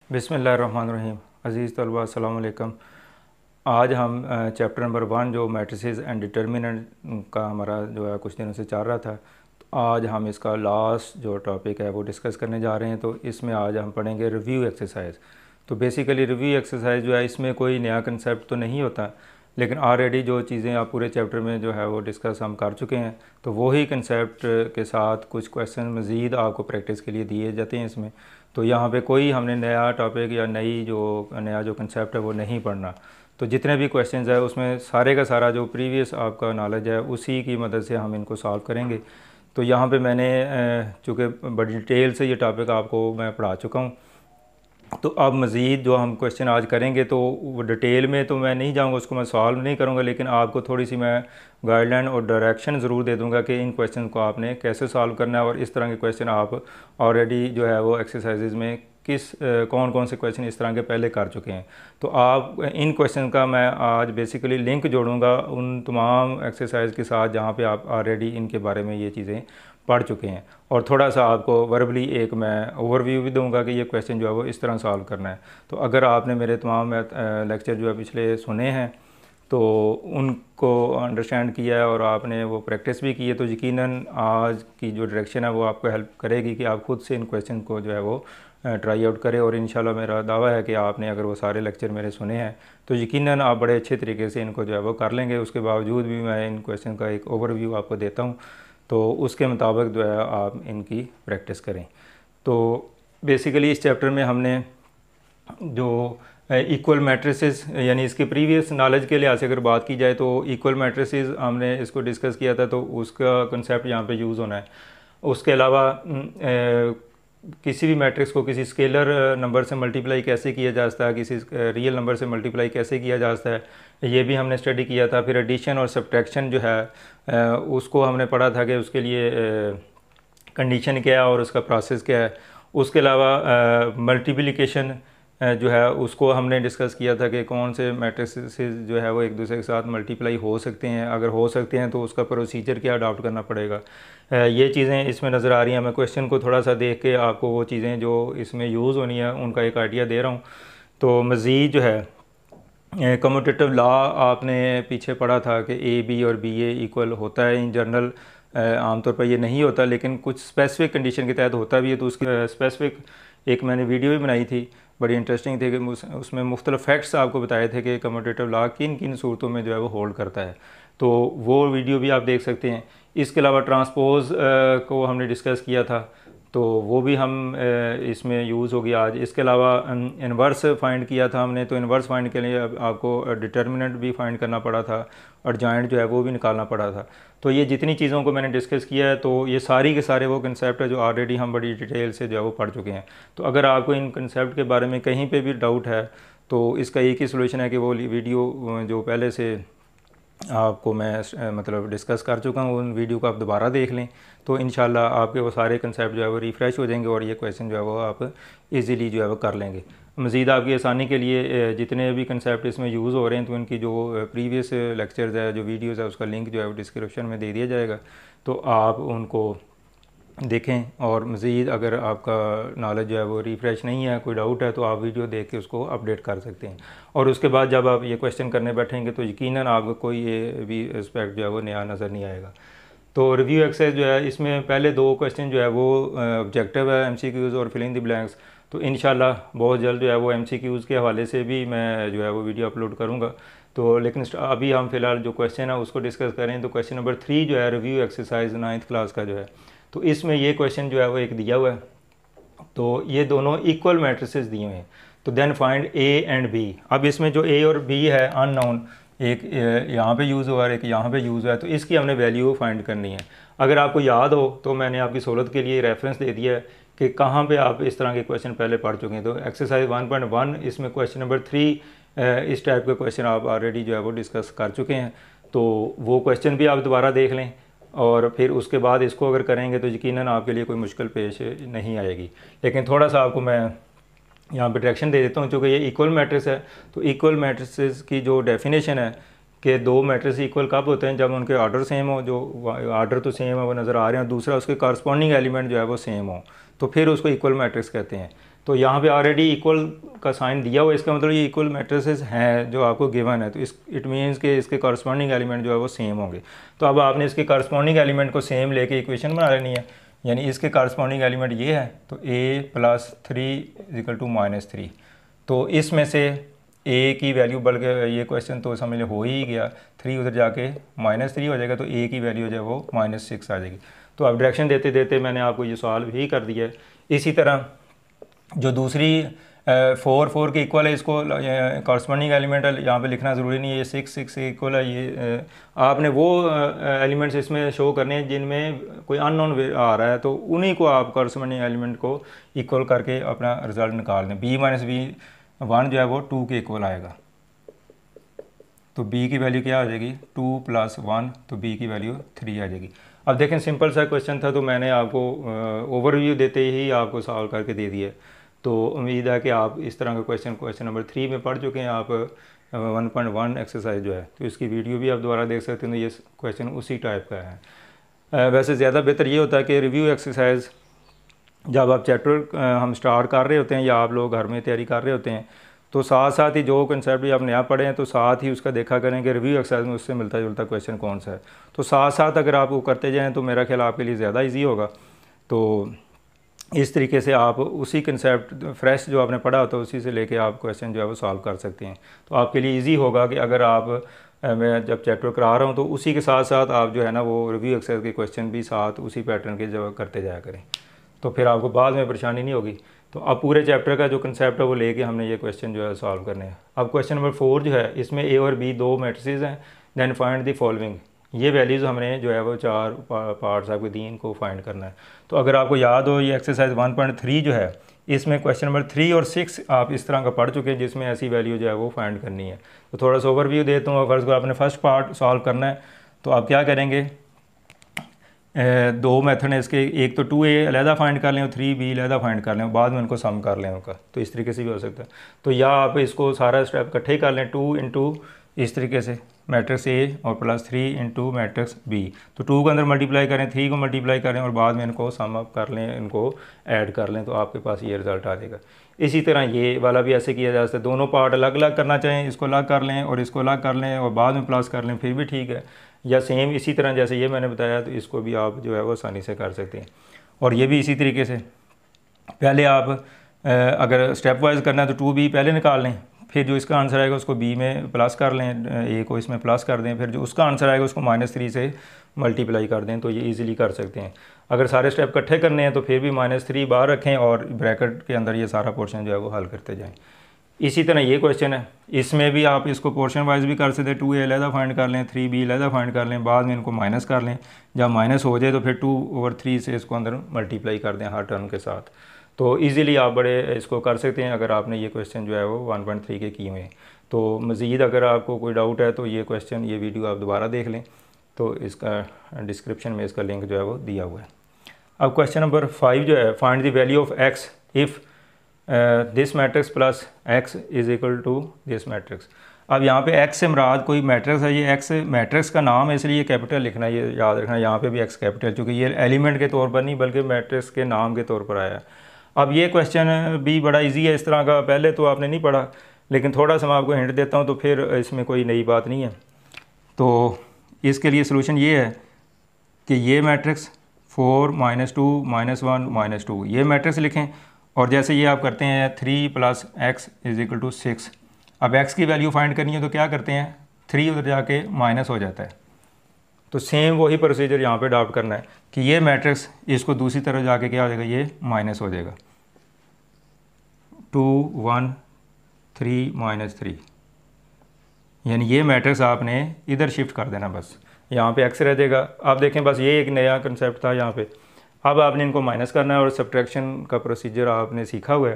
बिस्मिल्लाहिर्रहमानिर्रहीम। अज़ीज़ तलबा अस्सलाम वालेकुम। आज हम चैप्टर नंबर 1 जो मैट्रिसेस एंड डिटर्मिनेंट का हमारा जो है कुछ दिनों से चल रहा था, तो आज हम इसका लास्ट जो टॉपिक है वो डिस्कस करने जा रहे हैं। तो इसमें आज हम पढ़ेंगे रिव्यू एक्सरसाइज। तो बेसिकली रिव्यू एक्सरसाइज जो है इसमें कोई नया कंसेप्ट तो नहीं होता, लेकिन ऑलरेडी जो चीज़ें आप पूरे चैप्टर में जो है वो डिस्कस हम कर चुके हैं। तो वही कंसेप्ट के साथ कुछ क्वेश्चन मज़ीद आपको प्रैक्टिस के लिए दिए जाते हैं इसमें। तो यहाँ पे कोई हमने नया टॉपिक या नया जो कंसेप्ट है वो नहीं पढ़ना। तो जितने भी क्वेश्चंस है उसमें सारे का सारा जो प्रीवियस आपका नॉलेज है उसी की मदद से हम इनको सॉल्व करेंगे। तो यहाँ पे मैंने चूँकि बड़ी डिटेल से ये टॉपिक आपको मैं पढ़ा चुका हूँ, तो अब मज़ीद जो हम क्वेश्चन आज करेंगे तो वो डिटेल में तो मैं नहीं जाऊँगा, उसको मैं सॉल्व नहीं करूँगा, लेकिन आपको थोड़ी सी मैं गाइडलाइन और डायरेक्शन ज़रूर दे दूँगा कि इन क्वेश्चन को आपने कैसे सॉल्व करना है। और इस तरह के क्वेश्चन आप ऑलरेडी जो है वो एक्सरसाइजेज़ में कौन कौन से क्वेश्चन इस तरह के पहले कर चुके हैं। तो आप इन क्वेश्चन का मैं आज बेसिकली लिंक जोड़ूँगा उन तमाम एक्सरसाइज के साथ जहाँ पर आप ऑलरेडी इनके बारे में ये चीज़ें पढ़ चुके हैं, और थोड़ा सा आपको वर्बली एक मैं ओवरव्यू भी दूंगा कि ये क्वेश्चन जो है वो इस तरह सॉल्व करना है। तो अगर आपने मेरे तमाम लेक्चर जो है पिछले सुने हैं तो उनको अंडरस्टैंड किया है और आपने वो प्रैक्टिस भी की है, तो यकीनन आज की जो डायरेक्शन है वो आपको हेल्प करेगी कि आप खुद से इन क्वेश्चन को जो है वो ट्राई आउट करें। और इंशाल्लाह मेरा दावा है कि आपने अगर वो सारे लेक्चर मेरे सुने हैं तो यकीनन आप बड़े अच्छे तरीके से इनको जो है वो कर लेंगे। उसके बावजूद भी मैं इन क्वेश्चन का एक ओवरव्यू आपको देता हूँ, तो उसके मुताबिक जो है आप इनकी प्रैक्टिस करें। तो बेसिकली इस चैप्टर में हमने जो इक्वल मैट्रिसेस यानी इसके प्रीवियस नॉलेज के लिहाज से अगर बात की जाए तो इक्वल मैट्रिसेस हमने इसको डिस्कस किया था, तो उसका कंसेप्ट यहाँ पे यूज़ होना है। उसके अलावा किसी भी मैट्रिक्स को किसी स्केलर नंबर से मल्टीप्लाई कैसे किया जा सकता है, किसी रियल नंबर से मल्टीप्लाई कैसे किया जा सकता है, ये भी हमने स्टडी किया था। फिर एडिशन और सब्ट्रैक्शन जो है उसको हमने पढ़ा था कि उसके लिए कंडीशन क्या है और उसका प्रोसेस क्या है। उसके अलावा मल्टीप्लिकेशन जो है उसको हमने डिस्कस किया था कि कौन से मैट्रिक्स जो है वो एक दूसरे के साथ मल्टीप्लाई हो सकते हैं, अगर हो सकते हैं तो उसका प्रोसीजर क्या अडॉप्ट करना पड़ेगा। ये चीज़ें इसमें नज़र आ रही हैं। मैं क्वेश्चन को थोड़ा सा देख के आपको वो चीज़ें जो इसमें यूज़ होनी है उनका एक आइडिया दे रहा हूँ। तो मज़ीद जो है कम्यूटेटिव लॉ आपने पीछे पढ़ा था कि ए बी और बी ए इक्वल होता है। इन जनरल आमतौर पर ये नहीं होता, लेकिन कुछ स्पेसिफिक कंडीशन के तहत होता भी है। तो उसकी स्पेसिफिक एक मैंने वीडियो भी बनाई थी, बड़ी इंटरेस्टिंग थी कि उसमें मुख्तलिफ फैक्ट्स आपको बताए थे कि कम्यूटेटिव लॉ किन किन सूरतों में जो है वो होल्ड करता है। तो वो वीडियो भी आप देख सकते हैं। इसके अलावा ट्रांसपोज को हमने डिस्कस किया था, तो वो भी हम इसमें यूज़ होगी आज। इसके अलावा इन्वर्स फाइंड किया था हमने, तो इन्वर्स फाइंड के लिए आपको डिटर्मिनेंट भी फाइंड करना पड़ा था और जॉइंट जो है वो भी निकालना पड़ा था। तो ये जितनी चीज़ों को मैंने डिस्कस किया है तो ये सारी के सारे वो कंसेप्ट है जो ऑलरेडी हम बड़ी डिटेल से जो है वो पढ़ चुके हैं। तो अगर आपको इन कंसेप्ट के बारे में कहीं पे भी डाउट है तो इसका एक ही सोल्यूशन है कि वो वीडियो जो पहले से आपको मैं मतलब डिस्कस कर चुका हूँ उन वीडियो को आप दोबारा देख लें, तो इंशाल्लाह आपके वो सारे कंसेप्ट जो है वो रिफ़्रेश हो जाएंगे और ये क्वेश्चन जो है वो आप इजीली जो है वो कर लेंगे। मज़ीद आपकी आसानी के लिए जितने भी कंसेप्ट इसमें यूज़ हो रहे हैं तो उनकी जो प्रीवियस लेक्चर्स है, जो वीडियोज़ है, उसका लिंक जो है वो डिस्क्रिप्शन में दे दिया जाएगा, तो आप उनको देखें। और मज़ीद अगर आपका नॉलेज जो है वो रिफ़्रेश नहीं है, कोई डाउट है, तो आप वीडियो देख के उसको अपडेट कर सकते हैं। और उसके बाद जब आप ये क्वेश्चन करने बैठेंगे तो यकीनन आपको कोई ये भी एस्पेक्ट जो है वो नया नज़र नहीं आएगा। तो रिव्यू एक्सरसाइज जो है इसमें पहले 2 क्वेश्चन जो है वो ऑब्जेक्टिव है, MCQs और फिल इन द ब्लैंक्स। तो इंशाल्लाह बहुत जल्द जो है वो MCQs के हवाले से भी मैं जो है वो वीडियो अपलोड करूँगा। तो लेकिन अभी हम फ़िलहाल जो क्वेश्चन है उसको डिस्कस करें। तो क्वेश्चन नंबर 3 जो है रिव्यू एक्सरसाइज 9th क्लास का जो है, तो इसमें ये क्वेश्चन जो है वो एक दिया हुआ है। तो ये दोनों इक्वल मैट्रिसेस दिए हुए हैं, तो then find A and B. अब इसमें जो ए और बी है अननोन, एक यहाँ पे यूज़ हुआ है, एक यहाँ पे यूज़ हुआ है, तो इसकी हमने वैल्यू फाइंड करनी है। अगर आपको याद हो तो मैंने आपकी सहूलत के लिए रेफरेंस दे दिया है कि कहाँ पे आप इस तरह के क्वेश्चन पहले पढ़ चुके हैं। तो एक्सरसाइज 1.1 इसमें क्वेश्चन नंबर 3 इस टाइप के क्वेश्चन आप ऑलरेडी जो है वो डिस्कस कर चुके हैं, तो वो क्वेश्चन भी आप दोबारा देख लें और फिर उसके बाद इसको अगर करेंगे तो यकीनन आपके लिए कोई मुश्किल पेश नहीं आएगी। लेकिन थोड़ा सा आपको मैं यहाँ पे डायरेक्शन दे देता हूँ। चूँकि ये इक्वल मैट्रिक्स है, तो इक्वल मैट्रिक्स की जो डेफिनेशन है कि दो मैट्रिक्स इक्वल कब होते हैं, जब उनके ऑर्डर सेम हो, जो ऑर्डर तो सेम है वो नज़र आ रहे हैं, दूसरा उसके कॉरस्पॉन्डिंग एलिमेंट जो है वो सेम हो, तो फिर उसको इक्वल मैट्रिक्स कहते हैं। तो यहाँ पे ऑलरेडी इक्वल का साइन दिया हुआ है, इसका मतलब ये इक्वल मैट्रिसेस हैं जो आपको गिवन है, तो इस इट मीन्स कि इसके कॉरस्पॉन्डिंग एलिमेंट जो है वो सेम होंगे। तो अब आपने इसके कॉरस्पॉन्डिंग एलिमेंट को सेम लेके इक्वेशन बना लेनी है, यानी इसके कॉरस्पॉन्डिंग एलिमेंट ये है, तो a+3 = -3। तो इसमें से a की वैल्यू, बल्कि ये क्वेश्चन तो समझ हो ही गया, 3 उधर जाके -3 हो जाएगा, तो a की वैल्यू जो है वो -6 आ जाएगी। तो अब डायरेक्शन देते देते मैंने आपको ये सॉल्व ही कर दिया है। इसी तरह जो दूसरी 4 के इक्वल है, इसको कॉरस्पॉन्डिंग एलिमेंट यहाँ पे लिखना ज़रूरी नहीं है, ये 6 के इक्वल है, ये आपने वो एलिमेंट्स इसमें शो करने हैं जिनमें कोई अननोन आ रहा है, तो उन्हीं को आप कॉरस्पॉन्डिंग एलिमेंट को इक्वल करके अपना रिज़ल्ट निकाल दें। b-b1 जो है वो 2 के इक्वल आएगा, तो b की वैल्यू क्या आ जाएगी, 2 + 1, तो b की वैल्यू 3 आ जाएगी। अब देखें, सिंपल सा क्वेश्चन था, तो मैंने आपको ओवरव्यू देते ही आपको सॉल्व करके दे दिया। तो उम्मीद है कि आप इस तरह का क्वेश्चन नंबर 3 में पढ़ चुके हैं। आप 1.1 एक्सरसाइज जो है, तो इसकी वीडियो भी आप दोबारा देख सकते हैं, तो ये क्वेश्चन उसी टाइप का है। वैसे ज़्यादा बेहतर ये होता है कि रिव्यू एक्सरसाइज जब आप चैप्टर हम स्टार्ट कर रहे होते हैं या आप लोग घर में तैयारी कर रहे होते हैं, तो साथ साथ ही जो कंसेप्ट भी आप नया पढ़े हैं, तो साथ ही उसका देखा करें कि रिव्यू एक्सरसाइज में उससे मिलता जुलता क्वेश्चन कौन सा है। तो साथ साथ अगर आप वो करते जाएँ तो मेरा ख्याल आपके लिए ज़्यादा ईजी होगा। तो इस तरीके से आप उसी कंसेप्ट फ्रेश जो आपने पढ़ा होता है उसी से लेके आप क्वेश्चन जो है वो सॉल्व कर सकते हैं। तो आपके लिए इजी होगा कि अगर आप मैं जब चैप्टर करा रहा हूँ तो उसी के साथ साथ आप जो है ना वो रिव्यू एक्सरसाइज के क्वेश्चन भी साथ उसी पैटर्न के जो करते जाया करें, तो फिर आपको बाद में परेशानी नहीं होगी। तो अब पूरे चैप्टर का जो कंसेप्ट है वो लेके हमने ये क्वेश्चन जो है सॉल्व करने हैं। अब क्वेश्चन नंबर 4 जो है, इसमें a और b दो मैट्रिसेस हैं। देन फाइंड द फॉलोइंग, ये वैल्यूज़ हमने जो है वो 4 पार्ट्स आपके दीन को फाइंड करना है। तो अगर आपको याद हो, ये एक्सरसाइज 1.3 जो है, इसमें क्वेश्चन नंबर 3 और 6 आप इस तरह का पढ़ चुके हैं, जिसमें ऐसी वैल्यू जो है वो फाइंड करनी है। तो थोड़ा सा ओवरव्यू देता हूँ। फर्स्ट को आपने फर्स्ट पार्ट सॉल्व करना है, तो आप क्या करेंगे, दो मेथड है इसके, एक तो 2a अलहदा फाइंड कर लें और 3b अलहदा फाइंड कर लें, बाद में उनको सम कर लें उनका, तो इस तरीके से भी हो सकता है। तो या आप इसको सारा स्टेप इकट्ठे कर लें, 2 इंटू इस तरीके से मैट्रिक्स a और +3 इंटू मैट्रिक्स b, तो 2 को अंदर मल्टीप्लाई करें, 3 को मल्टीप्लाई करें और बाद में इनको सम अप कर लें, इनको ऐड कर लें, तो आपके पास ये रिज़ल्ट आ जाएगा। इसी तरह ये वाला भी ऐसे किया जा सकता है, दोनों पार्ट अलग अलग करना चाहें, इसको अलग कर लें और इसको अलग कर लें और बाद में प्लस कर लें, फिर भी ठीक है। या सेम इसी तरह जैसे ये मैंने बताया, तो इसको भी आप जो है वो आसानी से कर सकते हैं। और ये भी इसी तरीके से, पहले आप अगर स्टेप वाइज करना है तो 2b पहले निकाल लें, फिर जो इसका आंसर आएगा उसको b में प्लस कर लें, a को इसमें प्लस कर दें, फिर जो उसका आंसर आएगा उसको -3 से मल्टीप्लाई कर दें, तो ये इजीली कर सकते हैं। अगर सारे स्टेप इकट्ठे करने हैं तो फिर भी -3 बाहर रखें और ब्रैकेट के अंदर ये सारा पोर्शन जो है वो हल करते जाएं। इसी तरह ये क्वेश्चन है, इसमें भी आप इसको पोर्शन वाइज भी कर सकते हैं, 2a अलहदा फाइंड कर लें, 3b अलहदा फाइंड कर लें, बाद में इनको माइनस कर लें, जब माइनस हो जाए तो फिर 2/3 से इसको अंदर मल्टीप्लाई कर दें हर टर्म के साथ। तो इजीली आप बड़े इसको कर सकते हैं अगर आपने ये क्वेश्चन जो है वो 1.3 के किए हुए हैं। तो मज़ीद अगर आपको कोई डाउट है तो ये क्वेश्चन, ये वीडियो आप दोबारा देख लें, तो इसका डिस्क्रिप्शन में इसका लिंक जो है वो दिया हुआ है। अब क्वेश्चन नंबर 5 जो है, find the value of x if this matrix plus x is equal to this matrix. अब यहाँ पे x से मुराद कोई मैट्रिक्स है, ये x मैट्रिक्स का नाम है इसलिए कैपिटल लिखना है, ये याद रखना, यहाँ पे भी x कैपिटल, चूँकि ये एलिमेंट के तौर पर नहीं बल्कि मैट्रिक्स के नाम के तौर पर आया है। अब ये क्वेश्चन भी बड़ा इजी है इस तरह का, पहले तो आपने नहीं पढ़ा, लेकिन थोड़ा सा मैं आपको हिंट देता हूँ, तो फिर इसमें कोई नई बात नहीं है। तो इसके लिए सलूशन ये है कि ये मैट्रिक्स 4 -2 -1 -2 ये मैट्रिक्स लिखें, और जैसे ये आप करते हैं 3 + x = 6। अब x की वैल्यू फाइंड करनी है तो क्या करते हैं, 3 उधर जाके माइनस हो जाता है, तो सेम वही प्रोसीजर यहाँ पे अडॉप्ट करना है कि ये मैट्रिक्स इसको दूसरी तरफ जाके क्या हो जाएगा, ये माइनस हो जाएगा, 2 1 3 -3, यानी ये मैट्रिक्स आपने इधर शिफ्ट कर देना, बस यहाँ पे x रह जाएगा। आप देखें, बस ये एक नया कंसेप्ट था यहाँ पे। अब आपने इनको माइनस करना है और सब्ट्रैक्शन का प्रोसीजर आपने सीखा हुआ है,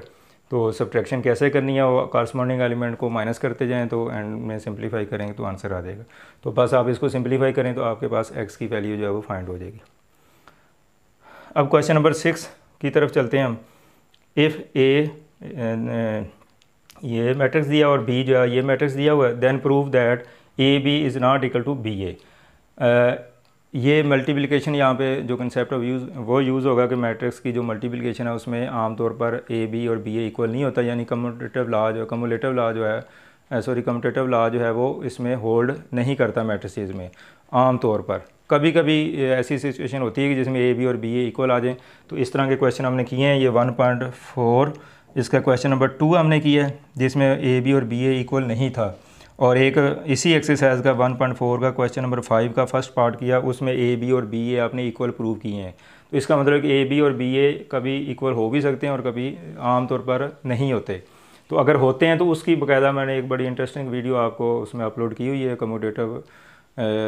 तो सब्ट्रैक्शन कैसे करनी है, वो कॉरस्पॉन्डिंग एलिमेंट को माइनस करते जाएं, तो एंड में सिंप्लीफाई करेंगे तो आंसर आ जाएगा। तो बस आप इसको सिंप्लीफाई करें तो आपके पास x की वैल्यू जो है वो फाइंड हो जाएगी। अब क्वेश्चन नंबर 6 की तरफ चलते हैं हम। इफ़ a ये मैट्रिक्स दिया और b जो है ये मैट्रिक्स दिया हुआ है, then prove that A B is not equal to B A. ये मल्टीप्लिकेशन यहाँ पे जो कंसेप्ट ऑफ यूज़ वो यूज़ होगा कि मैट्रिक्स की जो मल्टीप्लिकेशन है उसमें आमतौर पर ए बी और बी ए इक्वल नहीं होता, यानी कम्यूटेटिव लॉ जो है कम्यूटेटिव लॉ जो है वो इसमें होल्ड नहीं करता मैट्रिसेस में आम तौर पर। कभी कभी ऐसी सिचुएशन होती है कि जिसमें ए बी और बी ए इक्वल आ जाए। तो इस तरह के क्वेश्चन हमने किए हैं। ये 1.4 इसका क्वेश्चन नंबर 2 हमने किया है जिसमें ए बी और बी ए इक्वल नहीं था, और एक इसी एक्सरसाइज का 1.4 का क्वेश्चन नंबर 5 का फर्स्ट पार्ट किया, उसमें ए बी और बी ए आपने इक्वल प्रूव किए हैं। तो इसका मतलब कि ए बी और बी ए कभी इक्वल हो भी सकते हैं और कभी आम तौर पर नहीं होते। तो अगर होते हैं तो उसकी बाकायदा मैंने एक बड़ी इंटरेस्टिंग वीडियो आपको उसमें अपलोड की हुई है commutative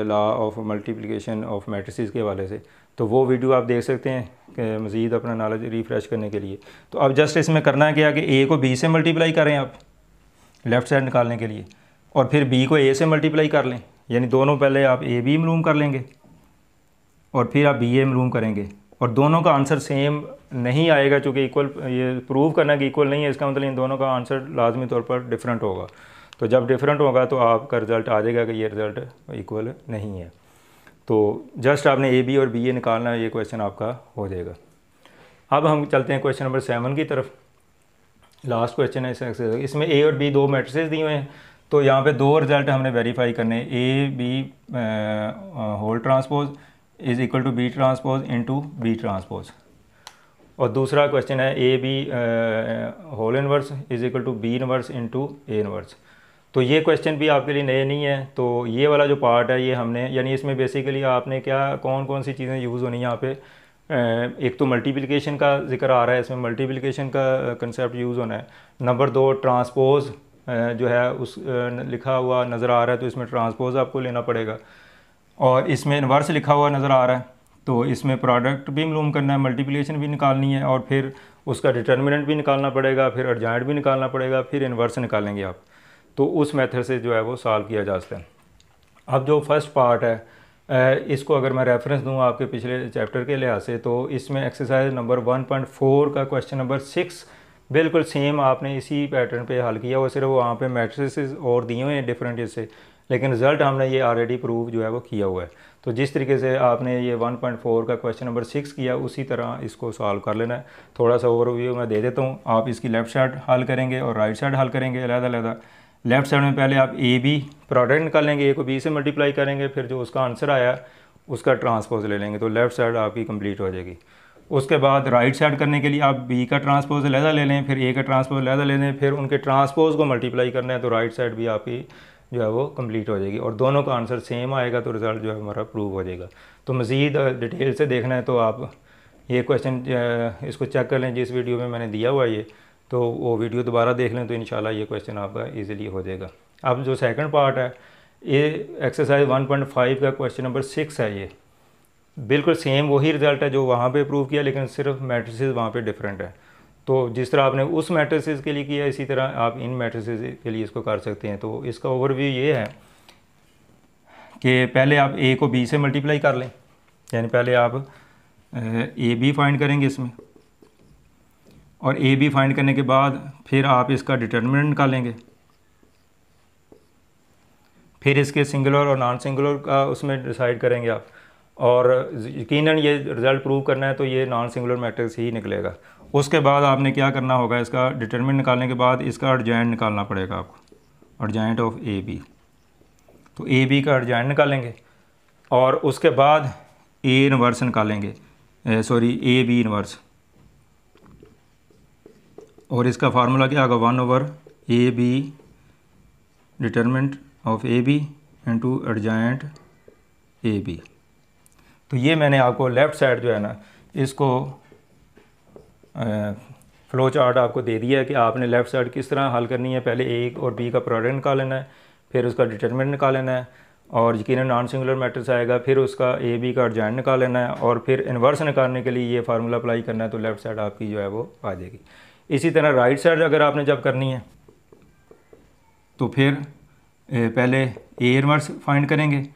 law of multiplication of matrices के हवाले से। तो वो वीडियो आप देख सकते हैं कि मज़ीद अपना नॉलेज रिफ़्रेश करने के लिए। तो अब जस्ट इसमें करना है क्या कि ए को बी से मल्टीप्लाई करें आप लेफ़्ट साइड निकालने के लिए, और फिर बी को ए से मल्टीप्लाई कर लें, यानी दोनों पहले आप ए बी मालूम कर लेंगे और फिर आप बी ए मालूम करेंगे, और दोनों का आंसर सेम नहीं आएगा चूँकि इक्वल ये प्रूव करना कि इक्वल नहीं है, इसका मतलब इन दोनों का आंसर लाजमी तौर पर डिफरेंट होगा। तो जब डिफरेंट होगा तो आपका रिज़ल्ट आ जाएगा कि ये रिज़ल्ट इक्वल नहीं है। तो जस्ट आपने ए बी और बी ए निकालना है, ये क्वेश्चन आपका हो जाएगा। अब हम चलते हैं क्वेश्चन नंबर 7 की तरफ। लास्ट क्वेश्चन है इसमें ए और बी दो मैट्रिसेस दिए हुए हैं। तो यहाँ पे दो रिज़ल्ट हमने वेरीफाई करने, A B whole transpose is equal to B transpose into B transpose, और दूसरा क्वेश्चन है A B whole inverse is equal to B inverse into A inverse. तो ये क्वेश्चन भी आपके लिए नए नहीं है। तो ये वाला जो पार्ट है ये हमने, यानी इसमें बेसिकली आपने क्या कौन कौन सी चीज़ें यूज़ होनी यहाँ पे, एक तो मल्टीप्लिकेशन का जिक्र आ रहा है, इसमें मल्टीप्लिकेशन का कंसेप्ट यूज़ होना है। नंबर 2 ट्रांसपोज जो है उस लिखा हुआ नज़र आ रहा है तो इसमें ट्रांसपोज आपको लेना पड़ेगा, और इसमें इन्वर्स लिखा हुआ नज़र आ रहा है तो इसमें प्रोडक्ट भी मालूम करना है, मल्टीप्लिकेशन भी निकालनी है, और फिर उसका डिटर्मिनेंट भी निकालना पड़ेगा, फिर एडजॉइंट भी निकालना पड़ेगा, फिर इन्वर्स निकालेंगे आप। तो उस मेथड से जो है वो सॉल्व किया जा सकता है। अब जो फर्स्ट पार्ट है इसको अगर मैं रेफरेंस दूँ आपके पिछले चैप्टर के लिहाज से, तो इसमें एक्सरसाइज नंबर 1.4 का क्वेश्चन नंबर 6 बिल्कुल सेम आपने इसी पैटर्न पे हल किया हुआ, सिर्फ वहाँ पे मैट्रिसेस और दिए हुए हैं डिफरेंट इससे, लेकिन रिज़ल्ट हमने ये ऑलरेडी प्रूव जो है वो किया हुआ है। तो जिस तरीके से आपने ये 1.4 का क्वेश्चन नंबर 6 किया उसी तरह इसको सॉल्व कर लेना है। थोड़ा सा ओवरव्यू मैं दे देता हूँ। आप इसकी लेफ़्ट साइड हल करेंगे और राइट साइड हल करेंगे अलग-अलग। लेफ़्ट साइड में पहले आप ए बी प्रोडक्ट निकालेंगे, ए को बी से मल्टीप्लाई करेंगे, फिर जो उसका आंसर आया उसका ट्रांसपोज ले लेंगे, तो लेफ़्ट साइड आपकी कंप्लीट हो जाएगी। उसके बाद राइट साइड करने के लिए आप बी का ट्रांसपोज लहदा ले लें, फिर ए का ट्रांसपोज लहदा ले लें, फिर उनके ट्रांसपोज को मल्टीप्लाई करना है, तो राइट साइड भी आपकी जो है वो कंप्लीट हो जाएगी, और दोनों का आंसर सेम आएगा तो रिज़ल्ट जो है हमारा प्रूव हो जाएगा। तो मज़ीद डिटेल से देखना है तो आप ये क्वेश्चन इसको चेक कर लें जिस वीडियो में मैंने दिया हुआ है ये, तो वो वीडियो दोबारा देख लें तो इंशाल्लाह ये क्वेश्चन आपका ईज़िली हो जाएगा। अब जो सेकंड पार्ट है ये एक्सरसाइज 1.5 का क्वेश्चन नंबर 6 है। ये बिल्कुल सेम वही रिज़ल्ट है जो वहाँ पे प्रूव किया, लेकिन सिर्फ मैट्रिसेस वहाँ पे डिफरेंट है। तो जिस तरह आपने उस मैट्रिसेस के लिए किया इसी तरह आप इन मैट्रिसेस के लिए इसको कर सकते हैं। तो इसका ओवरव्यू ये है कि पहले आप ए को बी से मल्टीप्लाई कर लें, यानी पहले आप ए बी फाइंड करेंगे इसमें, और ए बी फाइंड करने के बाद फिर आप इसका डिटर्मिनेंट निकालेंगे, फिर इसके सिंगुलर और नॉन सिंगुलर का उसमें डिसाइड करेंगे आप, और यकीनन ये रिज़ल्ट प्रूव करना है तो ये नॉन सिंगुलर मैट्रिक्स ही निकलेगा। उसके बाद आपने क्या करना होगा, इसका डिटर्मिनेंट निकालने के बाद इसका एडजॉइंट निकालना पड़ेगा आपको, एडजॉइंट ऑफ ए बी। तो ए बी का एडजॉइंट निकालेंगे और उसके बाद ए इनवर्स निकालेंगे, ए बी इनवर्स, और इसका फार्मूला क्या होगा 1/ए B determinant of A B into adjoint A B. तो ये मैंने आपको लेफ़्ट साइड जो है ना इसको फ़्लो चार्ट आपको दे दिया है कि आपने लेफ़्ट साइड किस तरह हल करनी है। पहले ए और बी का प्रोडक्ट निकाल लेना है, फिर उसका डिटर्मिनेंट निकाल लेना है, और यकीनन नॉन सिंगुलर मैट्रिक्स आएगा, फिर उसका ए बी का एडजॉइंट निकाल लेना है, और फिर इन्वर्स निकालने के लिए ये फार्मूला अप्लाई करना है, तो लेफ़्ट साइड आपकी जो है वो आ जाएगी। इसी तरह राइट साइड अगर आपने जब करनी है तो फिर पहले ए इनवर्स फाइंड करेंगे,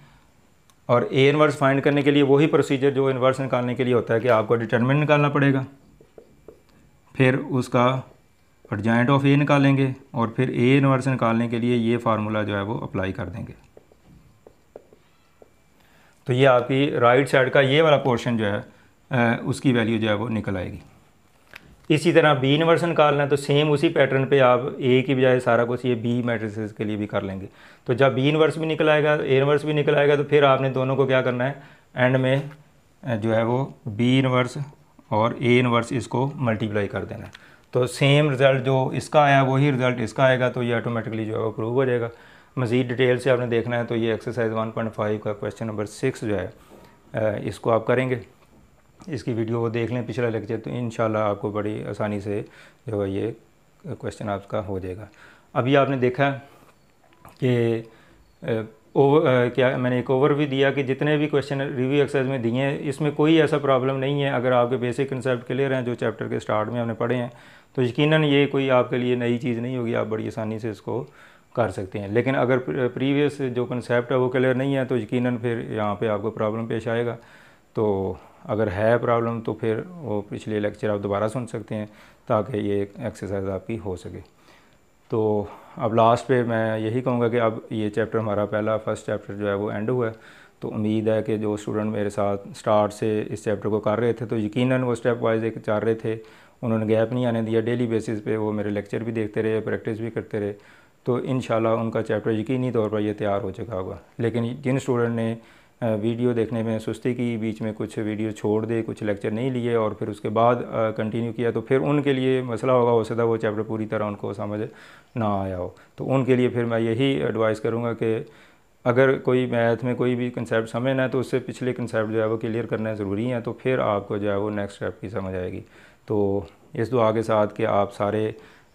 और ए इनवर्स फाइंड करने के लिए वही प्रोसीजर जो इन्वर्स निकालने के लिए होता है कि आपको डिटर्मिनेंट निकालना पड़ेगा, फिर उसका एडजॉइंट ऑफ ए निकालेंगे, और फिर ए इनवर्स निकालने के लिए ये फार्मूला जो है वो अप्लाई कर देंगे। तो ये आपकी राइट साइड का ये वाला पोर्शन जो है उसकी वैल्यू जो है वो निकल आएगी। इसी तरह बी इनवर्स निकालना है तो सेम उसी पैटर्न पे आप ए की बजाय सारा कुछ ये बी मैट्रिसेस के लिए भी कर लेंगे। तो जब बी इनवर्स भी निकल आएगा, ए इनवर्स भी निकल आएगा, तो फिर आपने दोनों को क्या करना है, एंड में जो है वो बी इनवर्स और ए इनवर्स इसको मल्टीप्लाई कर देना है। तो सेम रिज़ल्ट जो इसका आया वही रिज़ल्ट इसका आएगा, तो ये ऑटोमेटिकली जो है वो प्रूव हो जाएगा। मज़ीद डिटेल से आपने देखना है तो ये एक्सरसाइज 1.5 का क्वेश्चन नंबर 6 जो है इसको आप करेंगे। इसकी वीडियो वो देख लें पिछला लेक्चर, तो इंशाल्लाह आपको बड़ी आसानी से जो है ये क्वेश्चन आपका हो जाएगा। अभी आपने देखा कि क्या मैंने एक ओवरव्यू दिया कि जितने भी क्वेश्चन रिव्यू एक्सरसाइज में दिए हैं इसमें कोई ऐसा प्रॉब्लम नहीं है। अगर आपके बेसिक कंसेप्ट क्लियर हैं जो चैप्टर के स्टार्ट में हमने पढ़े हैं तो यकीनन ये कोई आपके लिए नई चीज़ नहीं होगी, आप बड़ी आसानी से इसको कर सकते हैं। लेकिन अगर प्रीवियस जो कंसेप्ट है वो क्लियर नहीं है तो यकीनन फिर यहाँ पे आपको प्रॉब्लम पेश आएगा। तो अगर है प्रॉब्लम तो फिर वो पिछले लेक्चर आप दोबारा सुन सकते हैं ताकि ये एक्सरसाइज आपकी हो सके। तो अब लास्ट पे मैं यही कहूँगा कि अब ये चैप्टर हमारा फर्स्ट चैप्टर जो है वो एंड हुआ है। तो उम्मीद है कि जो स्टूडेंट मेरे साथ स्टार्ट से इस चैप्टर को कर रहे थे तो यकीनन वो स्टेप वाइज एक चल रहे थे, उन्होंने गैप नहीं आने दिया, डेली बेसिस पे वो मेरे लेक्चर भी देखते रहे, प्रैक्टिस भी करते रहे। तो इंशाल्लाह उनका चैप्टर यकीनी तौर पर ये तैयार हो चुका होगा। लेकिन जिन स्टूडेंट ने वीडियो देखने में सुस्ती की, बीच में कुछ वीडियो छोड़ दे, कुछ लेक्चर नहीं लिए और फिर उसके बाद कंटिन्यू किया, तो फिर उनके लिए मसला होगा, हो सकता है वो चैप्टर पूरी तरह उनको समझ ना आया हो। तो उनके लिए फिर मैं यही एडवाइस करूँगा कि अगर कोई मैथ में कोई भी कंसेप्ट समझना है तो उससे पिछले कंसेप्ट जो है वो क्लियर करना ज़रूरी है, तो फिर आपको जो है वो नेक्स्ट स्टेप की समझ आएगी। तो इस दुआ के साथ कि आप सारे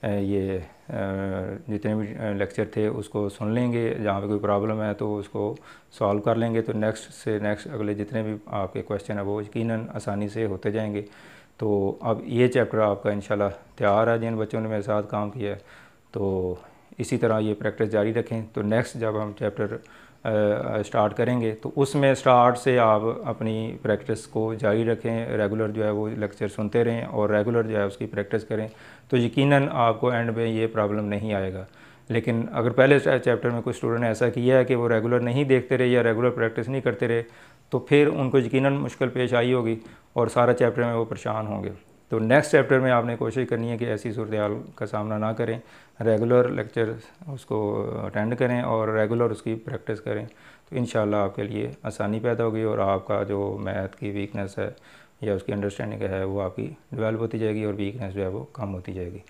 ये जितने भी लेक्चर थे उसको सुन लेंगे, जहाँ पे कोई प्रॉब्लम है तो उसको सॉल्व कर लेंगे, तो नेक्स्ट अगले जितने भी आपके क्वेश्चन है वो यकीनन आसानी से होते जाएंगे। तो अब ये चैप्टर आपका इंशाल्लाह तैयार है जिन बच्चों ने मेरे साथ काम किया है। तो इसी तरह ये प्रैक्टिस जारी रखें। तो नेक्स्ट जब हम चैप्टर स्टार्ट करेंगे तो उसमें स्टार्ट से आप अपनी प्रैक्टिस को जारी रखें, रेगुलर जो है वो लेक्चर सुनते रहें और रेगुलर जो है उसकी प्रैक्टिस करें, तो यकीनन आपको एंड में ये प्रॉब्लम नहीं आएगा। लेकिन अगर पहले चैप्टर में कुछ स्टूडेंट ने ऐसा किया है कि वो रेगुलर नहीं देखते रहे या रेगुलर प्रैक्टिस नहीं करते रहे, तो फिर उनको यकीनन मुश्किल पेश आई होगी और सारा चैप्टर में वो परेशान होंगे। तो नेक्स्ट चैप्टर में आपने कोशिश करनी है कि ऐसी सूरत हाल का सामना ना करें, रेगुलर लेक्चर उसको अटेंड करें और रेगुलर उसकी प्रैक्टिस करें, तो इंशाल्लाह आपके लिए आसानी पैदा होगी और आपका जो मैथ की वीकनेस है या उसकी अंडरस्टैंडिंग है वो आपकी डेवलप होती जाएगी और वीकनेस जो है वो कम होती जाएगी।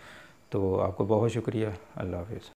तो आपको बहुत शुक्रिया। अल्लाह हाफ़िज़।